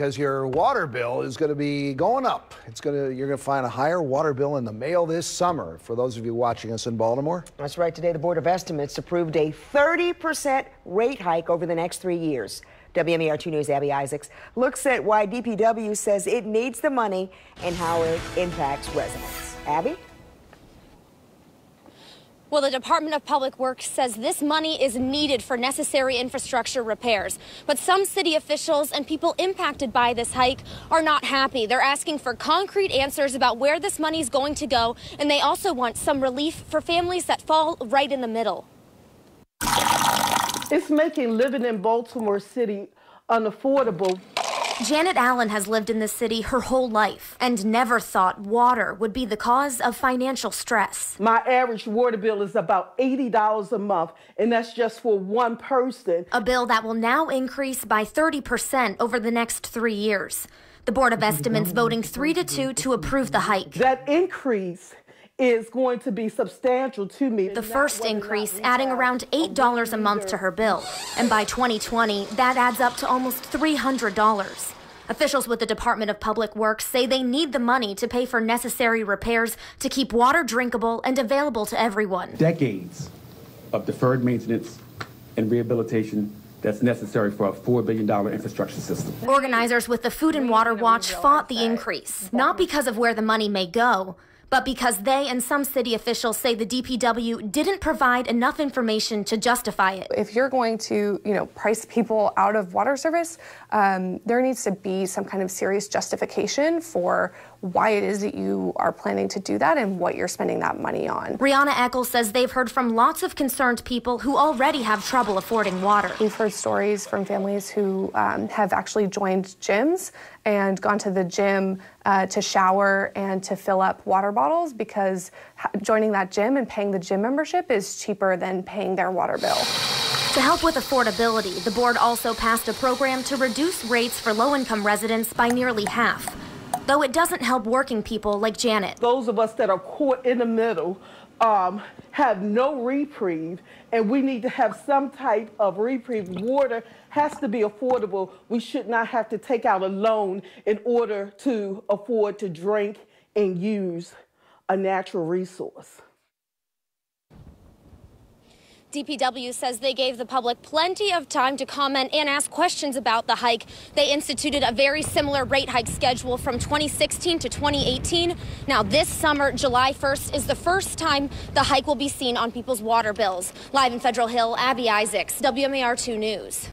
because your water bill is going to be going up. You're going to find a higher water bill in the mail this summer. For those of you watching us in Baltimore. That's right. Today, the Board of Estimates approved a 30% rate hike over the next 3 years. WMER2 News' Abby Isaacs looks at why DPW says it needs the money and how it impacts residents. Abby? Well, the Department of Public Works says this money is needed for necessary infrastructure repairs. But some city officials and people impacted by this hike are not happy. They're asking for concrete answers about where this money is going to go, and they also want some relief for families that fall right in the middle. It's making living in Baltimore City unaffordable. Janet Allen has lived in the city her whole life and never thought water would be the cause of financial stress. My average water bill is about $80 a month, and that's just for one person. A bill that will now increase by 30% over the next 3 years. The Board of Estimates voting 3-2 to approve the hike. That increase is going to be substantial to me. The first increase adding around $8 a month to her bill. And by 2020, that adds up to almost $300. Officials with the Department of Public Works say they need the money to pay for necessary repairs to keep water drinkable and available to everyone. Decades of deferred maintenance and rehabilitation that's necessary for a $4 billion infrastructure system. Organizers with the Food and Water Watch fought the increase, not because of where the money may go, but because they and some city officials say the DPW didn't provide enough information to justify it. If you're going to, price people out of water service, there needs to be some kind of serious justification for why it is that you are planning to do that and what you're spending that money on. Rihanna Eckel says they've heard from lots of concerned people who already have trouble affording water. We've heard stories from families who have actually joined gyms and gone to the gym to shower and to fill up water bottles because joining that gym and paying the gym membership is cheaper than paying their water bill. To help with affordability, the board also passed a program to reduce rates for low-income residents by nearly half. Though it doesn't help working people like Janet. Those of us that are caught in the middle have no reprieve, and we need to have some type of reprieve. Water has to be affordable. We should not have to take out a loan in order to afford to drink and use a natural resource. DPW says they gave the public plenty of time to comment and ask questions about the hike. They instituted a very similar rate hike schedule from 2016 to 2018. Now this summer, July 1st, is the first time the hike will be seen on people's water bills. Live in Federal Hill, Abby Isaacs, WMAR2 News.